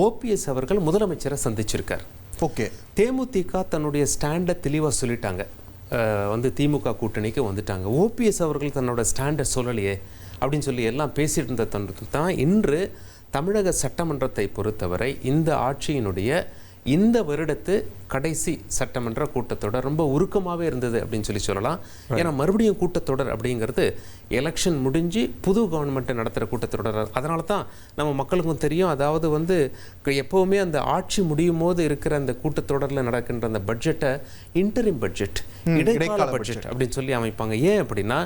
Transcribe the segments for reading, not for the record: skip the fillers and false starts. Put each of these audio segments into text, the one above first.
OPS அவர்கள் முதலமைச்சரை சந்திச்சிருக்கார். Okay, தேமுதிக தன்னுடைய ஸ்டாண்டை தெளிவாக சொல்லிட்டாங்க, வந்து திமுக கூட்டணிக்கு வந்துட்டாங்க. ஓபிஎஸ் அவர்கள் தன்னோட ஸ்டாண்டை சொல்லலையே அப்படின்னு சொல்லி எல்லாம் பேசிட்டு இருந்த தருணத்தில் தான் இன்று தமிழக சட்டமன்றத்தை பொறுத்தவரை இந்த ஆட்சியினுடைய இந்த வருடத்து கடைசி சட்டமன்ற கூட்டத்தொடர் ரொம்ப உருக்கமாகவே இருந்தது அப்படின்னு சொல்லலாம். ஏன்னா மறுபடியும் கூட்டத்தொடர் அப்படிங்கிறது எலெக்ஷன் முடிஞ்சு புது கவர்மெண்ட்டை நடத்துகிற கூட்டத்தொடர். அதனால தான் நம்ம மக்களுக்கும் தெரியும், அதாவது வந்து எப்போவுமே அந்த ஆட்சி முடியும் போது இருக்கிற அந்த கூட்டத்தொடரில் நடக்கின்ற அந்த பட்ஜெட்டை இன்டரிம் பட்ஜெட், இடைக்கால பட்ஜெட் அப்படின்னு சொல்லி அமைப்பாங்க. ஏன் அப்படின்னா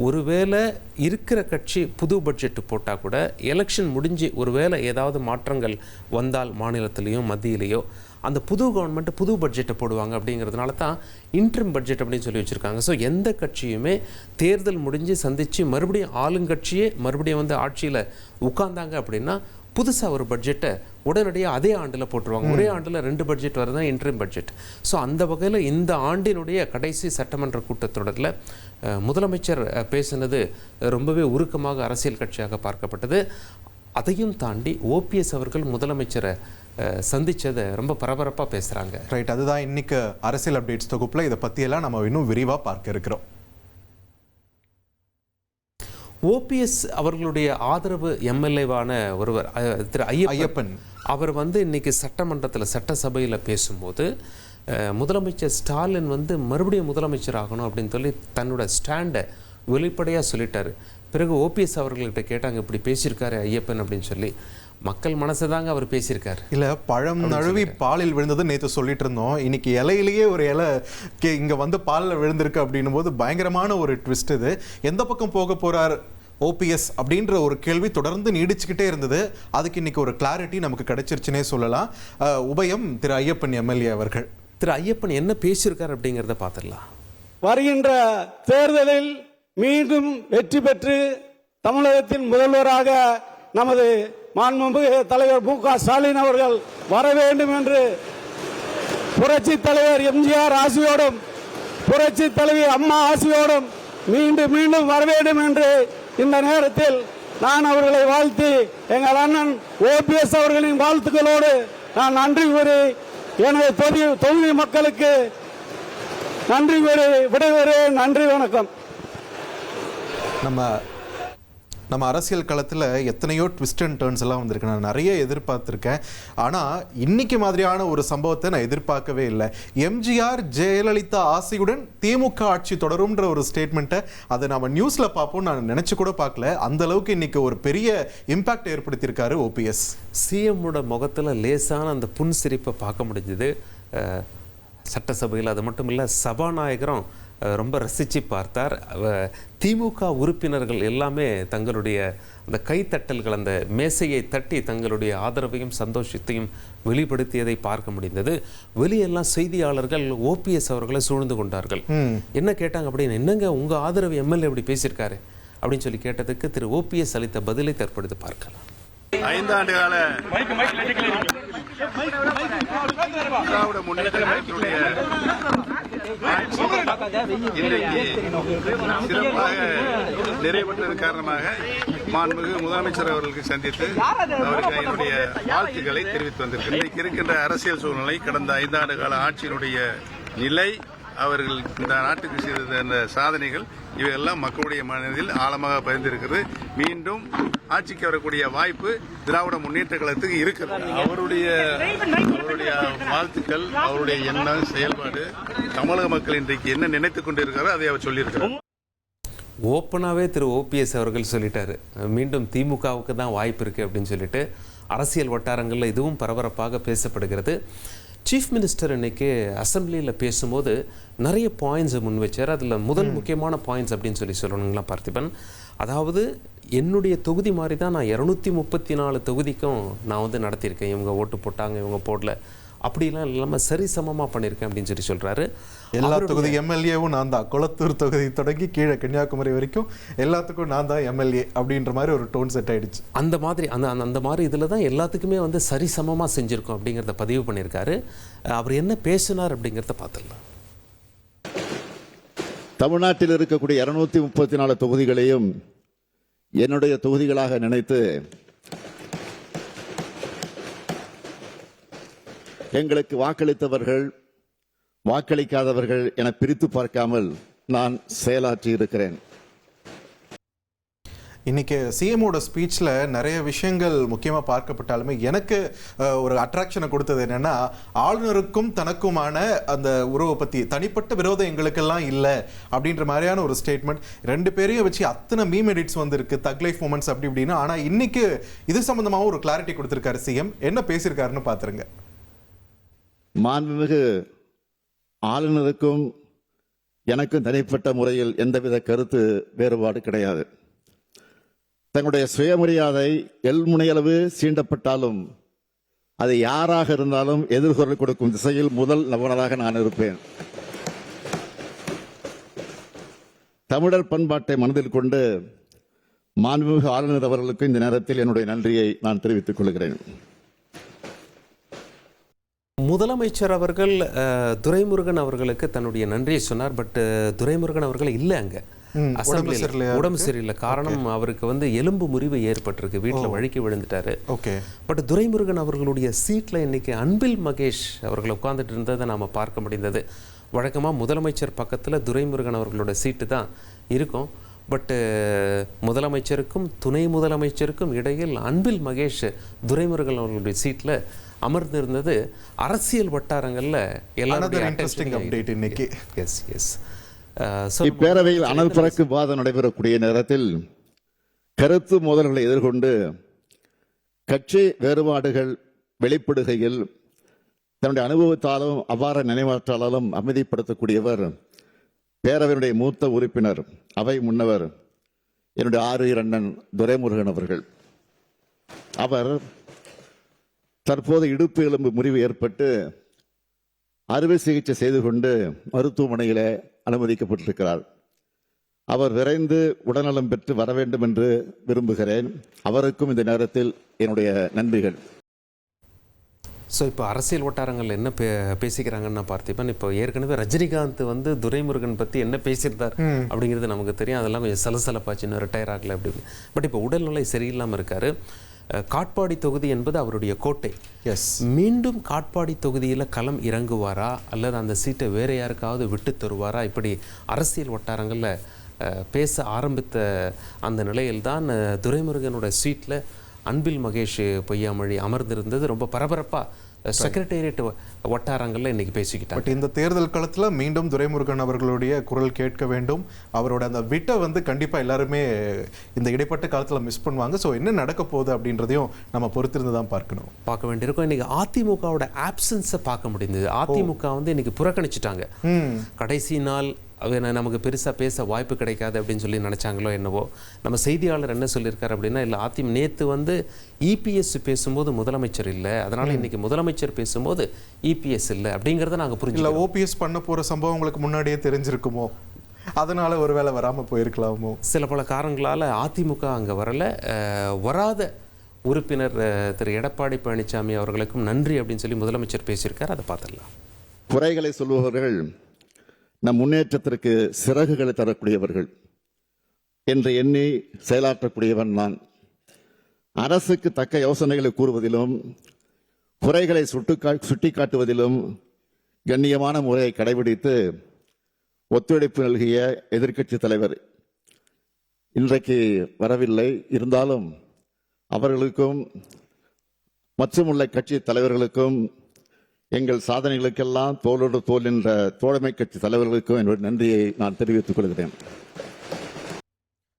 ஒருவேளை இருக்கிற கட்சி புது பட்ஜெட்டு போட்டால் கூட எலெக்ஷன் முடிஞ்சு ஒருவேளை ஏதாவது மாற்றங்கள் வந்தால் மாநிலத்திலேயும் மத்தியிலேயோ அந்த புது கவர்மெண்ட் புது பட்ஜெட்டை போடுவாங்க. அப்படிங்கிறதுனால தான் இன்ட்ரிம் பட்ஜெட் அப்படின்னு சொல்லி வச்சுருக்காங்க. ஸோ எந்த கட்சியுமே தேர்தல் முடிஞ்சு சந்தித்து மறுபடியும் ஆளுங்கட்சியே மறுபடியும் வந்து ஆட்சியில் உட்கார்ந்தாங்க அப்படின்னா புதுசாக ஒரு பட்ஜெட்டை உடனடியாக அதே ஆண்டில் போட்டுருவாங்க. ஒரே ஆண்டில் 2 பட்ஜெட் வரது தான் இன்ட்ரிம் பட்ஜெட். ஸோ அந்த வகையில் இந்த ஆண்டினுடைய கடைசி சட்டமன்ற கூட்டத்தொடரில் முதலமைச்சர் பேசினது ரொம்பவே உருக்கமாக அரசியல் கட்சியாக பார்க்கப்பட்டது. அதையும் தாண்டி ஓபிஎஸ் அவர்கள் முதலமைச்சரை சந்தித்ததை ரொம்ப பரபரப்பாக பேசுகிறாங்க. ரைட், அதுதான் இன்னைக்கு அரசியல் அப்டேட்ஸ் தொகுப்பில் இதை பற்றியெல்லாம் நம்ம இன்னும் விரிவாக பார்க்க இருக்கிறோம். ஓபிஎஸ் அவர்களுடைய ஆதரவு எம்எல்ஏவான ஒருவர் திரு ஐயப்பன், அவர் வந்து இன்னைக்கு சட்டமன்றத்தில் சட்டசபையில் பேசும்போது முதலமைச்சர் ஸ்டாலின் வந்து மறுபடியும் முதலமைச்சர் ஆகணும் அப்படின்னு சொல்லி தன்னோட ஸ்டாண்டை வெளிப்படையாக சொல்லிட்டாரு. பிறகு ஓபிஎஸ் அவர்கள்கிட்ட கேட்டாங்க, இப்படி பேசியிருக்காரு ஐயப்பன் அப்படின்னு சொல்லி. மக்கள் மனசை தாங்க அவர் பேசியிருக்காரு. இல்லை, பழம் நழுவி பாலில் விழுந்தது நேற்று சொல்லிட்டு இருந்தோம். இன்னைக்கு இலையிலேயே ஒரு இலை இங்கே வந்து பாலில் விழுந்திருக்கு அப்படின்னும் போது பயங்கரமான ஒரு ட்விஸ்ட். இது எந்த பக்கம் போக போகிறார் ஓபிஎஸ் அப்படின்ற ஒரு கேள்வி தொடர்ந்து நீடிச்சுக்கிட்டே இருந்தது. அதுக்கு இன்னைக்கு ஒரு கிளாரிட்டி நமக்கு கிடைச்சிருச்சுன்னே சொல்லலாம். உபயம் திரு ஐயப்பன் எம்எல்ஏ அவர்கள், திரு ஐயப்பன் என்ன பேசியிருக்கார் அப்படிங்கிறத பார்த்துடலாம். வருகின்ற தேர்தலில் மீண்டும் வெற்றி பெற்று தமிழகத்தின் முதல்வராக நமது மாண்புமிகு தலைவர் மு.க. ஸ்டாலின் அவர்கள் வர வேண்டும் என்று புரட்சி தலைவர் எம்ஜிஆர் ஆசியோடும் புரட்சி தலைவி அம்மா ஆசியோடும் மீண்டும் மீண்டும் வர வேண்டும் என்று இந்த நேரத்தில் நான் அவர்களை வாழ்த்தி எங்கள் அண்ணன் ஓபிஎஸ் அவர்களின் வாழ்த்துக்களோடு நான் நன்றி கூறி எனது தொகுதி மக்களுக்கு நன்றி கூறி விடைபெறுகிறேன். நன்றி, வணக்கம். நம்ம அரசியல் களத்தில் எத்தனையோ ட்விஸ்ட் அண்ட் டர்ன்ஸ் எல்லாம் வந்திருக்கு. நான் நிறைய எதிர்பார்த்துருக்கேன். ஆனால் இன்னைக்கு மாதிரியான ஒரு சம்பவத்தை நான் எதிர்பார்க்கவே இல்லை. எம்ஜிஆர் ஜெயலலிதா ஆசையுடன் திமுக ஆட்சி தொடரும்ன்ற ஒரு ஸ்டேட்மெண்ட்டை அதை நம்ம நியூஸில் பார்ப்போம் நான் நினச்சி கூட பார்க்கல. அந்த அளவுக்கு இன்னைக்கு ஒரு பெரிய இம்பாக்ட் ஏற்படுத்தியிருக்காரு ஓபிஎஸ். சிஎம்மோட முகத்தில் லேசான அந்த புன்சிரிப்பை பார்க்க முடிஞ்சது சட்டசபையில். அது மட்டும் இல்லை, சபாநாயகரும் ரொம்ப ரசித்து பார்த்தார். திமுக உறுப்பினர்கள் எல்லாமே தங்களுடைய அந்த கைத்தட்டல்கள், அந்த மேசையை தட்டி தங்களுடைய ஆதரவையும் சந்தோஷத்தையும் வெளிப்படுத்தியதை பார்க்க முடிந்தது. வெளியெல்லாம் செய்தியாளர்கள் ஓபிஎஸ் அவர்களை சூழ்ந்து கொண்டார்கள். என்ன கேட்டாங்க அப்படின்னு, என்னங்க உங்கள் ஆதரவு எம்எல்ஏ இப்படி பேசியிருக்காரு அப்படின்னு சொல்லி கேட்டதுக்கு திரு ஓபிஎஸ் அளித்த பதிலை தற்பொழுது பார்க்கலாம். 5 ஆண்டு கால திராவிட முன்னேற்ற கழகத்தினுடைய இன்றைக்கு சிறப்பாக நிறைவேற்றது காரணமாக மாண்புமிகு முதலமைச்சர் அவர்களுக்கு சந்தித்து அவருக்கு என்னுடைய வாழ்த்துக்களை தெரிவித்து வந்திருக்கிறேன். இன்றைக்கு இருக்கின்ற அரசியல் சூழ்நிலை, கடந்த 5 ஆண்டு கால ஆட்சியினுடைய நிலை, அவர்கள் இந்த நாட்டுக்கு செய்த அந்த சாதனைகள் இவையெல்லாம் மக்களுடைய மனதில் ஆழமாக பதிந்திருக்கிறது. மீண்டும் ஆட்சிக்கு வரக்கூடிய வாய்ப்பு திராவிட முன்னேற்ற கழகத்துக்கு இருக்கிறது. அவருடைய வாழ்த்துக்கள், அவருடைய எண்ணம், செயல்பாடு தமிழக மக்கள் இன்றைக்கு என்ன நினைத்துக் கொண்டிருக்கிறாரோ அதை அவர் சொல்லியிருக்கிறார். ஓப்பனாகவே திரு ஓபிஎஸ் அவர்கள் சொல்லிட்டாரு, மீண்டும் திமுகவுக்கு தான் வாய்ப்பு இருக்குது அப்படின்னு சொல்லிட்டு அரசியல் வட்டாரங்களில் இதுவும் பரபரப்பாக பேசப்படுகிறது. சீஃப் மினிஸ்டர் இன்னைக்கு அசம்பிளியில் பேசும்போது நிறைய பாயிண்ட்ஸை முன் வச்சார். அதில் முதல் முக்கியமான பாயிண்ட்ஸ் அப்படின்னு சொல்லணுங்களா பார்த்திபன், அதாவது என்னுடைய தொகுதி மாதிரி தான் நான் 234 தொகுதிக்கும் நான் வந்து நடத்தியிருக்கேன். இவங்க ஓட்டு போட்டாங்க, இவங்க போடல, அப்படிலாம் இல்லாமல் சரிசமமாக பண்ணியிருக்கேன் அப்படின்னு சொல்கிறாரு. எல்லா தொகுதி எம்எல்ஏவும் நான் தான், குளத்தூர் தொகுதி தொடங்கி கீழே கன்னியாகுமரி வரைக்கும் எல்லாத்துக்கும் நான் தான் எம்எல்ஏ அப்படின்ற மாதிரி ஒரு டோன் செட் ஆயிடுச்சு. அந்த மாதிரி இதில் தான் எல்லாத்துக்குமே வந்து சரிசமமாக செஞ்சுருக்கோம் அப்படிங்கிறத பதிவு பண்ணியிருக்காரு. அவர் என்ன பேசினார் அப்படிங்கிறத பார்த்துடலாம். தமிழ்நாட்டில் இருக்கக்கூடிய 234 தொகுதிகளையும் என்னுடைய தொகுதிகளாக நினைத்து எங்களுக்கு வாக்களித்தவர்கள் வாக்களிக்காதவர்கள் என பிரித்து பார்க்காமல் நான் செயலாற்றி இருக்கிறேன். இன்னைக்கு சிஎமோட ஸ்பீச்சில் நிறைய விஷயங்கள் முக்கியமாக பார்க்கப்பட்டாலுமே எனக்கு ஒரு அட்ராக்ஷனை கொடுத்தது என்னன்னா, ஆளுநருக்கும் தனக்குமான அந்த உறவை பற்றி தனிப்பட்ட விரோதம் எங்களுக்கெல்லாம் இல்லை அப்படின்ற மாதிரியான ஒரு ஸ்டேட்மெண்ட். ரெண்டு பேரையும் வச்சு அத்தனை மீம் எடிட்ஸ் வந்திருக்கு, தக் லைஃப் மூமெண்ட்ஸ் அப்படி இப்படின்னு. ஆனால் இன்னைக்கு இது சம்பந்தமாக ஒரு கிளாரிட்டி கொடுத்துருக்காரு சிஎம். என்ன பேசியிருக்காருன்னு பார்த்துருங்க. மாண்புமிகு ஆளுநருக்கும் எனக்கும் தனிப்பட்ட முறையில் எந்தவித கருத்து வேறுபாடு கிடையாது. தங்களுடைய சுயமரியாதை எல்முனையளவு சீண்டப்பட்டாலும் அது யாராக இருந்தாலும் எதிர்குரல் கொடுக்கும் திசையில் முதல் நபராக நான் இருப்பேன். தமிழர் பண்பாட்டை மனதில் கொண்டு மாண்புமிகு ஆளுநர் அவர்களுக்கு இந்த நேரத்தில் என்னுடைய நன்றியை நான் தெரிவித்துக் கொள்கிறேன். முதலமைச்சர் அவர்கள் துரைமுருகன் அவர்களுக்கு தன்னுடைய நன்றியை சொன்னார். பட் துரைமுருகன் அவர்கள் இல்லை அங்கே உடம்பு சரியில்லை. காரணம் அவருக்கு எலும்பு முறிவு ஏற்பட்டிருக்கு, வீட்டில் வழுக்கி விழுந்துட்டாரு. பட் துரைமுருகன் அவர்களுடைய சீட்ல இன்னைக்கு அன்பில் மகேஷ் அவர்கள் உட்கார்ந்துட்டு இருந்ததை நாம பார்க்க முடிந்தது. வழக்கமாக முதலமைச்சர் பக்கத்தில் துரைமுருகன் அவர்களோட சீட்டு தான் இருக்கும். பட்டு முதலமைச்சருக்கும் துணை முதலமைச்சருக்கும் இடையில் அன்பில் மகேஷ் துரைமுருகன் அவர்களுடைய சீட்டில் அமர்ந்திருந்தது அரசியல் வட்டாரங்களில் எல்லாரும். இப்பேரவையில் அனல் பறக்கு வாதம் நடைபெறக்கூடிய நேரத்தில் கருத்து மோதல்களை எதிர்கொண்டு கட்சி வேறுபாடுகள் வெளிப்படுகையில் தன்னுடைய அனுபவத்தாலும் அபார நினைவாற்றாலும் அமைதிப்படுத்தக்கூடியவர் பேரவையினுடைய மூத்த உறுப்பினர், அவை முன்னவர், என்னுடைய ஆறுயிர் அண்ணன் துரைமுருகன் அவர்கள். அவர் தற்போது இடுப்பு எலும்பு முறிவு ஏற்பட்டு அறுவை சிகிச்சை செய்து கொண்டு மருத்துவமனையில் அனுமதிக்கப்பட்டிருக்கிறார். அவர் விரைந்து உடல்நலம் பெற்று வர வேண்டும் என்று விரும்புகிறேன். அவருக்கும் இந்த நேரத்தில் என்னுடைய நன்றிகள். ஸோ இப்போ அரசியல் வட்டாரங்கள் என்ன பேசிக்கிறாங்கன்னு நான் பார்த்திப்பேன். இப்போ ஏற்கனவே ரஜினிகாந்த் துரைமுருகன் பற்றி என்ன பேசியிருந்தார் அப்படிங்கிறது நமக்கு தெரியும். அதெல்லாம் கொஞ்சம் சலசலப்பாச்சு, இன்னும் ரிட்டையர் ஆகலை அப்படின்னு. பட் இப்போ உடல்நிலை சரியில்லாமல் இருக்காரு. காட்பாடி தொகுதி என்பது அவருடைய கோட்டை. மீண்டும் காட்பாடி தொகுதியில் களம் இறங்குவாரா அல்லது அந்த சீட்டை வேற யாருக்காவது விட்டு தருவாரா, இப்படி அரசியல் வட்டாரங்களில் பேச ஆரம்பித்த அந்த நிலையில்தான் துரைமுருகனோட சீட்டில் அன்பில் மகேஷ் பொய்யாமொழி அமர்ந்திருந்தது ரொம்ப பரபரப்பாக செக்ரட்டேரியட் வட்டாரங்களில் இன்னைக்கு பேசிக்கிட்டாங்க. பட் இந்த தேர்தல் களத்தில் மீண்டும் துரைமுருகன் அவர்களுடைய குரல் கேட்க வேண்டும். அவரோட அந்த விட்டை கண்டிப்பாக எல்லாருமே இந்த இடைப்பட்ட காலத்தில் மிஸ் பண்ணுவாங்க. ஸோ என்ன நடக்க போகுது அப்படின்றதையும் நம்ம பொறுத்திருந்து தான் பார்க்க வேண்டியிருக்கும். இன்னைக்கு அதிமுகவோட ஆப்சன்ஸை பார்க்க முடிந்தது. அதிமுக இன்னைக்கு புறக்கணிச்சிட்டாங்க. கடைசி நாள் நமக்கு பெருசாக பேச வாய்ப்பு கிடைக்காது அப்படின்னு சொல்லி நினச்சாங்களோ என்னவோ. நம்ம செய்தியாளர் என்ன சொல்லியிருக்காரு அப்படின்னா, இல்லை நேற்று இபிஎஸ் பேசும்போது முதலமைச்சர் இல்லை, அதனால் இன்னைக்கு முதலமைச்சர் பேசும்போது இபிஎஸ் இல்லை அப்படிங்கிறத நாங்கள் புரிஞ்சுக்கல. ஓபிஎஸ் பண்ண போகிற சம்பவம் உங்களுக்கு முன்னாடியே தெரிஞ்சிருக்குமோ, அதனால ஒரு வேளை வராமல் போயிருக்கலாமோ. சில பல காரணங்களால் அதிமுக அங்கே வரலை. வராத உறுப்பினர் திரு எடப்பாடி பழனிசாமி அவர்களுக்கும் நன்றி அப்படின்னு சொல்லி முதலமைச்சர் பேசியிருக்கார். அதை பார்த்துடலாம். குறைகளை சொல்பவர்கள் நம் முன்னேற்றத்திற்கு சிறகுகளை தரக்கூடியவர்கள் என்று எண்ணி செயலாற்றக்கூடியவன் நான். அரசுக்கு தக்க யோசனைகளை கூறுவதிலும் குறைகளை சுட்டிக்காட்டுவதிலும் கண்ணியமான முறையை கடைபிடித்து ஒத்துழைப்பு நல்கிய எதிர்க்கட்சி தலைவர் இன்றைக்கு வரவில்லை. இருந்தாலும் அவர்களுக்கும் மற்றும் உள்ள கட்சி தலைவர்களுக்கும் எங்கள் சாதனைகளுக்கெல்லாம் தோளோடு தோல் என்ற தோழமை கட்சி தலைவர்களுக்கும் என்னுடைய நன்றியை நான் தெரிவித்துக் கொள்கிறேன்.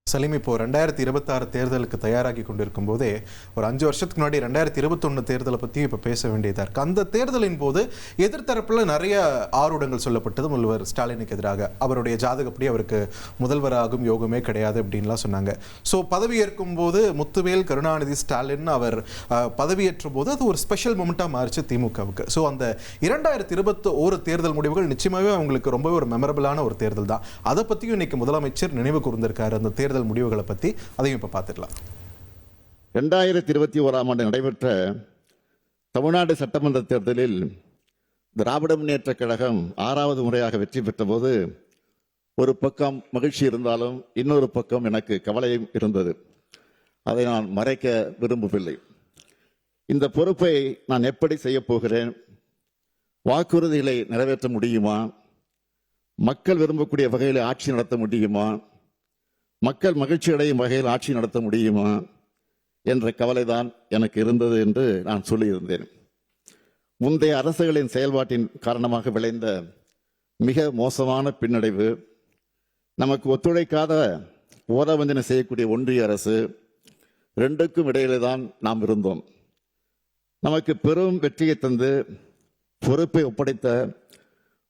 சலீம், இப்போ 2026 தேர்தலுக்கு தயாராகி கொண்டிருக்கும் போதே ஒரு 5 வருஷத்துக்கு முன்னாடி 2021 தேர்தலை பற்றி இப்போ பேச வேண்டியதாக இருக்குது. அந்த தேர்தலின் போது எதிர்த்தரப்பில் நிறைய ஆர்வங்கள் சொல்லப்பட்டது முதல்வர் ஸ்டாலினுக்கு எதிராக. அவருடைய ஜாதகப்படி அவருக்கு முதல்வராகும் யோகமே கிடையாது அப்படின்லாம் சொன்னாங்க. ஸோ பதவியேற்கும் போது முத்துவேல் கருணாநிதி ஸ்டாலின் அவர் பதவியேற்ற போது அது ஒரு ஸ்பெஷல் மொமெண்ட்டாக மாறிச்சு திமுகவுக்கு. ஸோ அந்த 2021 தேர்தல் முடிவுகள் நிச்சயமாகவே அவங்களுக்கு ரொம்பவே ஒரு மெமரபிளான ஒரு தேர்தல் தான். அதை பற்றியும் இன்னைக்கு முதலமைச்சர் நினைவு கூர்ந்திருக்காரு. அந்த தேர்தல் முடிவுகளை பற்றி அதையும் இப்ப பார்த்துடலாம். 2021 ஆண்டு நடைபெற்ற தமிழ்நாடு சட்டமன்ற தேர்தலில் திராவிட முன்னேற்ற கழகம் 6வது முறையாக வெற்றி பெற்ற போது ஒரு பக்கம் மகிழ்ச்சி இருந்தாலும் இன்னொரு பக்கம் எனக்கு கவலையும் இருந்தது. அதை நான் மறைக்க விரும்பவில்லை. இந்த பொறுப்பை நான் எப்படி செய்ய போகிறேன், வாக்குறுதிகளை நிறைவேற்ற முடியுமா, மக்கள் விரும்பக்கூடிய வகையில் ஆட்சி நடத்த முடியுமா, மக்கள் மகிழ்ச்சி அடையும் வகையில் ஆட்சி நடத்த முடியுமா என்ற கவலைதான் எனக்கு இருந்தது என்று நான் சொல்லியிருந்தேன். முந்தைய அரசுகளின் செயல்பாட்டின் காரணமாக விளைந்த மிக மோசமான பின்னடைவு, நமக்கு ஒத்துழைக்காத ஓரவஞ்சனை செய்யக்கூடிய ஒன்றிய அரசு, ரெண்டுக்கும் இடையிலே தான் நாம் இருந்தோம். நமக்கு பெரும் வெற்றியை தந்து பொறுப்பை ஒப்படைத்த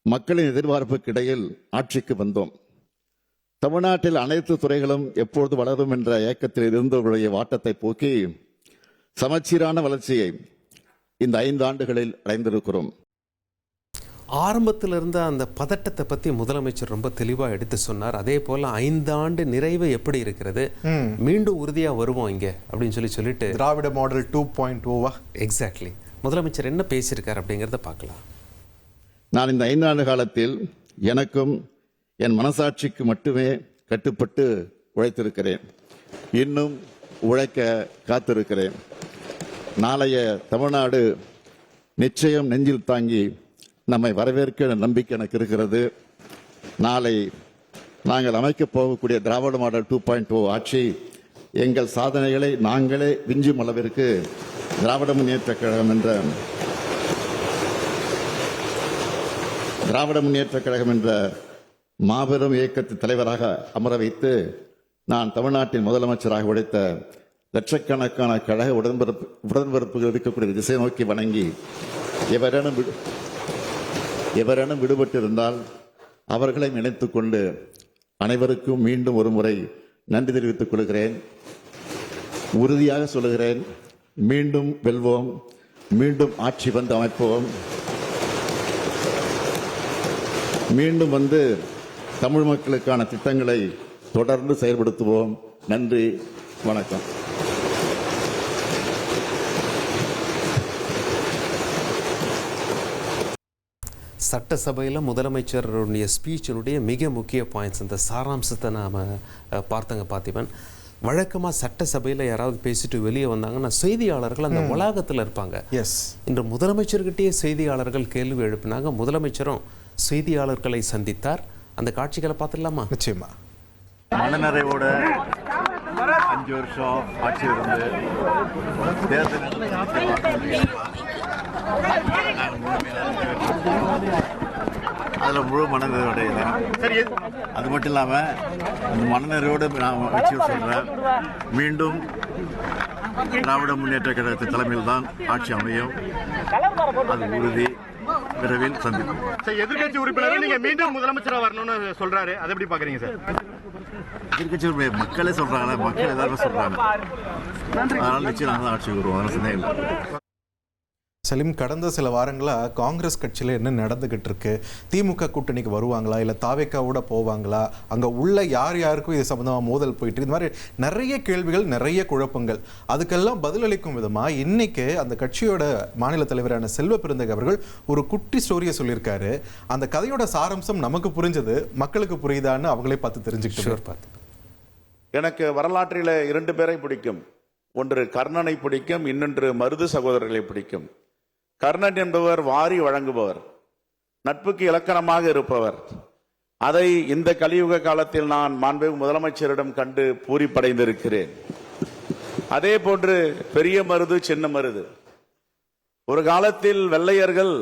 மக்களின் எதிர்பார்ப்புக்கு இடையில் ஆட்சிக்கு வந்தோம். தமிழ்நாட்டில் அனைத்து துறைகளும் எப்பொழுது வளரும் என்ற ஏக்கத்தில் இருந்தவர்களுடைய வாட்டத்தை போக்கி சமச்சீரான வளர்ச்சியை இந்த 5 ஆண்டுகளில் அடைந்திருக்கிறோம். ஆரம்பத்தில் இருந்த அந்த பதட்டத்தை பற்றி முதலமைச்சர் ரொம்ப தெளிவாக எடுத்து சொன்னார். அதே போல் 5 ஆண்டு நிறைவு எப்படி இருக்கிறது, மீண்டும் உறுதியாக வருவோம் இங்கே அப்படின்னு சொல்லிட்டு திராவிட மாடல் 2.0 எக்ஸாக்ட்லி முதலமைச்சர் என்ன பேசியிருக்கார் அப்படிங்கிறத பார்க்கலாம். நான் இந்த 5 ஆண்டு காலத்தில் எனக்கும் என் மனசாட்சிக்கு மட்டுமே கட்டுப்பட்டு உழைத்திருக்கிறேன். இன்னும் உழைக்க காத்திருக்கிறேன். நாளைய தமிழ்நாடு நிச்சயம் நெஞ்சில் தாங்கி நம்மை வரவேற்க நம்பிக்கை எனக்கு இருக்கிறது. நாளை நாங்கள் அமைக்கப் போகக்கூடிய திராவிட மாடல் 2.0 ஆட்சி எங்கள் சாதனைகளை நாங்களே விஞ்சும் அளவிற்கு திராவிட முன்னேற்றக் கழகம் என்ற மாபெரும் இயக்கத்தின் தலைவராக அமர வைத்து நான் தமிழ்நாட்டின் முதலமைச்சராக உழைத்த லட்சக்கணக்கான கழக உடன்பிறப்புகள் இருக்கக்கூடிய திசை நோக்கி வணங்கி எவரேனும் விடுபட்டிருந்தால் அவர்களை நினைத்துக் கொண்டு அனைவருக்கும் மீண்டும் ஒரு முறை நன்றி தெரிவித்துக் கொள்கிறேன். உறுதியாக சொல்லுகிறேன், மீண்டும் வெல்வோம், மீண்டும் ஆட்சி வந்து அமைப்போம், மீண்டும் வந்து தமிழ் மக்களுக்கான திட்டங்களை தொடர்ந்து செயல்படுத்துவோம். நன்றி, வணக்கம். சட்டசபையில் முதலமைச்சருடைய ஸ்பீச்சினுடைய மிக முக்கிய பாயிண்ட்ஸ், இந்த சாராம்சத்தை நாம் பார்த்தங்க. பார்த்திபன், வழக்கமாக சட்டசபையில் யாராவது பேசிட்டு வெளியே வந்தாங்கன்னா செய்தியாளர்கள் அந்த வளாகத்தில் இருப்பாங்க. இன்று முதலமைச்சர்கிட்டயே செய்தியாளர்கள் கேள்வி எழுப்பினாங்க. முதலமைச்சரும் செய்தியாளர்களை சந்தித்தார். அந்த காட்சிகளை பார்த்துடலாமா? நிச்சயமா. மனநிறைவோட 5 வருஷம் ஆட்சி இருந்து தேர்தல் அதில் முழு மனநிறைவோட அது மட்டும் இல்லாமல் மனநிறைவோடு நான் வச்சு சொல்கிறேன், மீண்டும் திராவிட முன்னேற்ற கழகத்தின் தலைமையில் தான் ஆட்சி அமையும். அது உறுதி. விரைவில் சந்திப்போம். எதிர்கட்சி உறுப்பினர் நீங்க மீண்டும் முதலமைச்சரா வரணும்னு சொல்றாரு, அதை எப்படி பாக்குறீங்க சார்? எதிர்கட்சி மக்களே சொல்றாங்க, மக்கள் எல்லாரும் சொல்றாங்க. அதனால நிச்சயம் நாங்கள் ஆட்சி வருவோம், அதனால சந்தேகம் இல்லை. சலீம், கடந்த சில வாரங்களாக காங்கிரஸ் கட்சியில் என்ன நடந்துகிட்டு இருக்கு? திமுக கூட்டணிக்கு வருவாங்களா, இல்லை தாவேக்காவோட போவாங்களா, அங்கே உள்ள யார் யாருக்கும் இது சம்பந்தமாக மோதல் போயிட்டு இது மாதிரி நிறைய கேள்விகள், நிறைய குழப்பங்கள். அதுக்கெல்லாம் பதிலளிக்கும் விதமாக இன்னைக்கு அந்த கட்சியோட மாநில தலைவரான செல்வ பெருந்தகை அவர்கள் ஒரு குட்டி ஸ்டோரியை சொல்லியிருக்காரு. அந்த கதையோட சாராம்சம் நமக்கு புரிஞ்சது, மக்களுக்கு புரியுதான்னு அவங்களே பார்த்து தெரிஞ்சுக்கிட்டு. எனக்கு வரலாற்றில் 2 பேரை பிடிக்கும். ஒன்று கர்ணனை பிடிக்கும், இன்னொன்று மருது சகோதரர்களை பிடிக்கும். கர்ணன் என்பவர் வாரி வழங்குபவர், நட்புக்கு இலக்கணமாக இருப்பவர். அதை இந்த கலியுக காலத்தில் நான் மாண்புமிகு முதலமைச்சரிடம் கண்டு பூரிப்படைந்திருக்கிறேன். அதே போன்று பெரிய மருது, சின்ன மருது. ஒரு காலத்தில் வெள்ளையர்கள்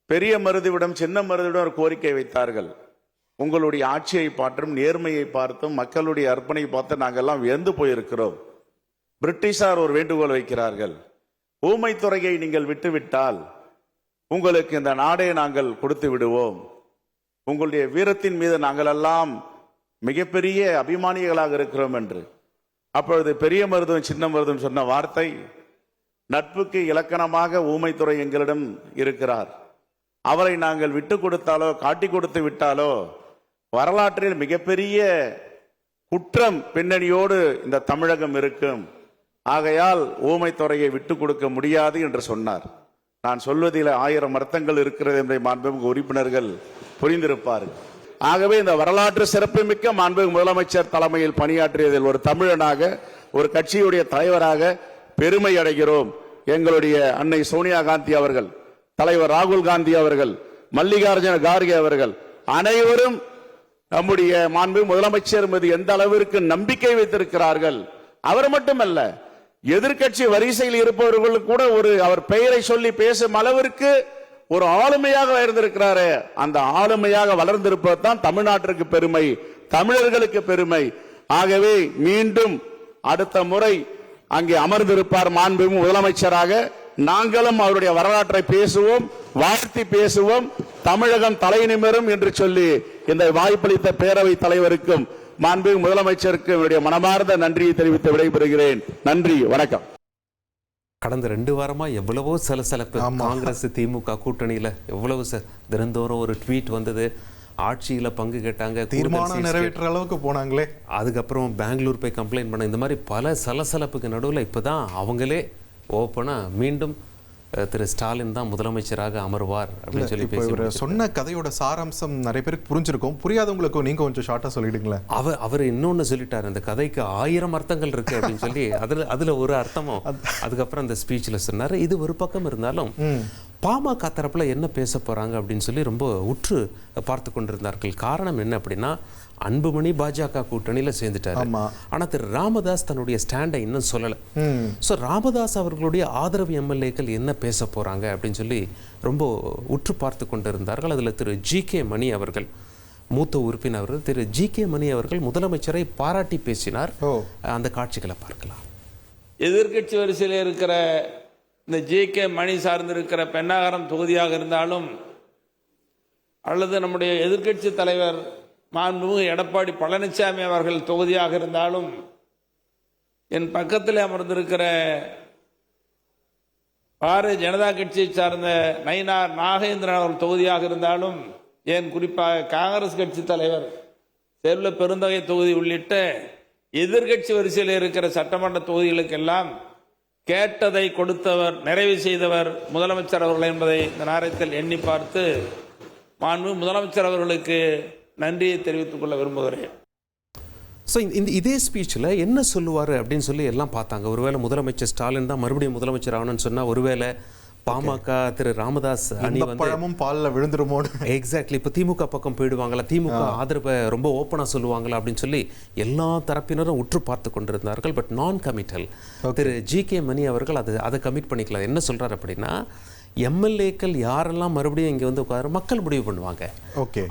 பெரிய மருதுவிடம் சின்ன மருதுவிடம் ஒரு கோரிக்கை வைத்தார்கள். உங்களுடைய ஆட்சியை பார்த்தும் நேர்மையை பார்த்தும் மக்களுடைய அர்ப்பணை பார்த்து நாங்கெல்லாம் வியந்து போயிருக்கிறோம். பிரிட்டிஷார் ஒரு வேண்டுகோள் வைக்கிறார்கள், ஊமைத்துறையை நீங்கள் விட்டுவிட்டால் உங்களுக்கு இந்த நாடே நாங்கள் கொடுத்து விடுவோம். உங்களுடைய வீரத்தின் மீது நாங்கள் எல்லாம் மிகப்பெரிய அபிமானிகளாக இருக்கிறோம் என்று. அப்பொழுது பெரிய மருதும் சின்ன மருதும் சொன்ன வார்த்தை, நட்புக்கு இலக்கணமாக ஊமைத்துறை எங்களிடம் இருக்கிறார், அவரை நாங்கள் விட்டு கொடுத்தாலோ காட்டி கொடுத்து விட்டாலோ வரலாற்றில் மிகப்பெரிய குற்றம் பின்னணியோடு இந்த தமிழகம் இருக்கும். ஆகையால் ஊமைத்துறையை விட்டு கொடுக்க முடியாது என்று சொன்னார். நான் சொல்வதில் 1000 அர்த்தங்கள் இருக்கிறது என்பதை மாண்புமிகு உறுப்பினர்கள் புரிந்திருப்பார்கள். ஆகவே இந்த வரலாற்று சிறப்புமிக்க மாண்புமிகு முதலமைச்சர் தலைமையில் பணியாற்றியதில் ஒரு தமிழனாக, ஒரு கட்சியுடைய தலைவராக பெருமை அடைகிறோம். எங்களுடைய அன்னை சோனியா காந்தி அவர்கள் தலைவர் ராகுல் காந்தி அவர்கள், மல்லிகார்ஜுன கார்கே அவர்கள் அனைவரும் நம்முடைய மாண்பு முதலமைச்சர் மீது எந்த அளவிற்கு நம்பிக்கை வைத்திருக்கிறார்கள். அவர் மட்டுமல்ல, எதிர்க்கட்சி வரிசையில் இருப்பவர்கள் கூட அவர் பெயரை சொல்லி பேசும் அளவிற்கு ஒரு ஆளுமையாக இருந்திருக்கிறாரு. அந்த ஆளுமையாக வளர்ந்திருப்பதுதான் தமிழ்நாட்டிற்கு பெருமை, தமிழர்களுக்கு பெருமை. ஆகவே மீண்டும் அடுத்த முறை அங்கே அமர்ந்திருப்பார் மாண்பு முதலமைச்சராக. நாங்களும் அவருடைய வரலாற்றை பேசுவோம், வாழ்த்தி பேசுவோம். தமிழகம் தலை நிமிரும் என்று சொல்லி இந்த வாய்ப்பளித்த பேரவைத் தலைவருக்கும் மாண்பு முதலமைச்சருக்கு என்னுடைய மனமார்ந்த நன்றியை தெரிவித்து விடைபெறுகிறேன். நன்றி, வணக்கம். கடந்த 2 வாரமா எவ்வளவோ சலசலப்பு காங்கிரஸ் திமுக கூட்டணியில, எவ்வளவு தினந்தோறும் ஒரு ட்வீட் வந்தது, ஆட்சியில பங்கு கேட்டாங்க, தீர்மானம் நிறைவேற்ற அளவுக்கு போனாங்களே, அதுக்கப்புறம் பெங்களூர் போய் கம்ப்ளைண்ட் பண்ண, இந்த மாதிரி பல சலசலப்புக்கு நடுவில் இப்பதான் அவங்களே ஓப்பனா மீண்டும் திரு ஸ்டாலின் தான் முதலமைச்சராக அமர்வார் அப்படின்னு சொல்லி பேசி சொன்ன கதையோட சாராம்சம் நிறைய பேருக்கு புரிஞ்சிருக்கும். புரியாதவங்களுக்கு நீங்க கொஞ்சம் ஷார்ட்டா சொல்லிடுங்களேன். அவர் இன்னொன்னு சொல்லிட்டாரு, அந்த கதைக்கு 1000 அர்த்தங்கள் இருக்கு அப்படின்னு சொல்லி அதுல ஒரு அர்த்தமும் அதுக்கப்புறம் அந்த ஸ்பீச்ல சொன்னாரு. இது ஒரு பக்கம் இருந்தாலும் பாமக தரப்புல என்ன பேச போறாங்க அப்படின்னு சொல்லி ரொம்ப உற்று பார்த்து கொண்டிருந்தார்கள். காரணம் என்ன அப்படின்னா, அன்புமணி பாஜக கூட்டணியில சேர்ந்துட்டாரு. ஆனா திரு ராமதாஸ் தன்னுடைய ஸ்டாண்டை இன்னும் சொல்லல. சோ ராமதாஸ் அவர்களுடைய ஆதரவு எம்எல்ஏக்கள் என்ன பேச போறாங்க அப்படின்னு சொல்லி ரொம்ப உற்று பார்த்து கொண்டிருந்தார்கள். அதுல திரு ஜி.கே. மணி அவர்கள், மூத்த உறுப்பினர் திரு ஜி.கே. மணி அவர்கள் முதலமைச்சரை பாராட்டி பேசினார். அந்த காட்சிகளை பார்க்கலாம். எதிர்கட்சி வரிசையில் இருக்கிற இந்த ஜி.கே. மணி சார்ந்திருக்கிற பெண்ணாகரம் தொகுதியாக இருந்தாலும், அல்லது நம்முடைய எதிர்கட்சி தலைவர் மாண்புமிகு எடப்பாடி பழனிசாமி அவர்கள் தொகுதியாக இருந்தாலும், என் பக்கத்தில் அமர்ந்திருக்கிற பாரதிய ஜனதா கட்சியை சார்ந்த நயினார் நாகேந்திரன் அவர்கள் தொகுதியாக இருந்தாலும், ஏன் குறிப்பாக காங்கிரஸ் கட்சி தலைவர் செல்வ பெருந்தகை தொகுதி உள்ளிட்ட எதிர்கட்சி வரிசையில் இருக்கிற சட்டமன்ற தொகுதிகளுக்கெல்லாம் கேட்டதை கொடுத்தவர், நிறைவு செய்தவர் முதலமைச்சர் அவர்கள் என்பதை இந்த நேரத்தில் எண்ணி பார்த்து மாண்பு முதலமைச்சர் அவர்களுக்கு நன்றியை தெரிவித்துக் கொள்ள விரும்புகிறேன். ஸோ இதே ஸ்பீச்சில் என்ன சொல்லுவார் அப்படின்னு சொல்லி எல்லாம் பார்த்தாங்க. ஒருவேளை முதலமைச்சர் ஸ்டாலின் தான் மறுபடியும் முதலமைச்சர் ஆகணும்னு சொன்னால், ஒருவேளை பாமக திரு ராமதாஸ் அணி பழமும் பாலில் விழுந்துருமோ, எக்ஸாக்ட்லி இப்போ திமுக பக்கம் போயிடுவாங்களா, திமுக ஆதரவை ரொம்ப ஓப்பனாக சொல்லுவாங்களா அப்படின்னு சொல்லி எல்லா தரப்பினரும் உற்று பார்த்து கொண்டிருந்தார்கள். பட் நான் கமிட்டல் திரு ஜி.கே. மணி அவர்கள் அதை கமிட் பண்ணிக்கலாம். என்ன சொல்றாரு அப்படின்னா, எம்எல்ஏக்கள் யாரெல்லாம் மறுபடியும் இங்கே வந்து உட்கார மக்கள் முடிவு பண்ணுவாங்க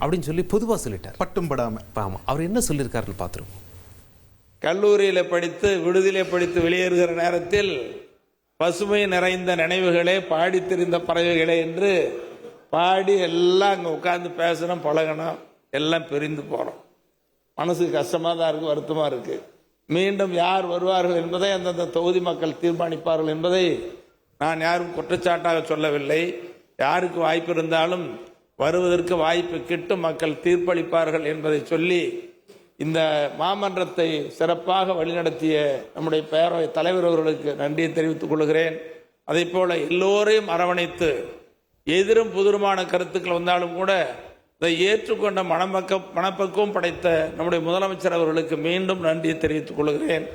அப்படின்னு சொல்லி பொதுவாக சொல்லிட்டார், பட்டும் படாம. ஆமாம், அவர் என்ன சொல்லியிருக்காருன்னு பார்த்துருவோம். கல்லூரியில் படித்து விடுதியிலே படித்து வெளியேறுகிற நேரத்தில் பசுமை நிறைந்த நினைவுகளே பாடி தெரிந்த பறவைகளே என்று பாடி எல்லாம் அங்கே உட்கார்ந்து பேசணும், பழகணும், எல்லாம் பிரிந்து போகிறோம். மனசுக்கு கஷ்டமாக தான் இருக்குது, வருத்தமாக இருக்குது. மீண்டும் யார் வருவார்கள் என்பதை அந்தந்த தொகுதி மக்கள் தீர்மானிப்பார்கள் என்பதை நான் யாரும் குற்றச்சாட்டாக சொல்லவில்லை. யாருக்கு வாய்ப்பு இருந்தாலும் வருவதற்கு வாய்ப்பு கிட்டும், மக்கள் தீர்ப்பளிப்பார்கள் என்பதை சொல்லி இந்த மாமன்றத்தை சிறப்பாக வழிநடத்திய நம்முடைய பேரவை தலைவர் அவர்களுக்கு நன்றியை தெரிவித்துக் கொள்கிறேன். அதே போல எல்லோரையும் அரவணைத்து எதிரும் புதிருமான கருத்துக்கள் வந்தாலும் கூட இதை ஏற்றுக்கொண்ட மனப்பக்குவம் படைத்த நம்முடைய முதலமைச்சர் அவர்களுக்கு மீண்டும் நன்றியை தெரிவித்துக் கொள்கிறேன்.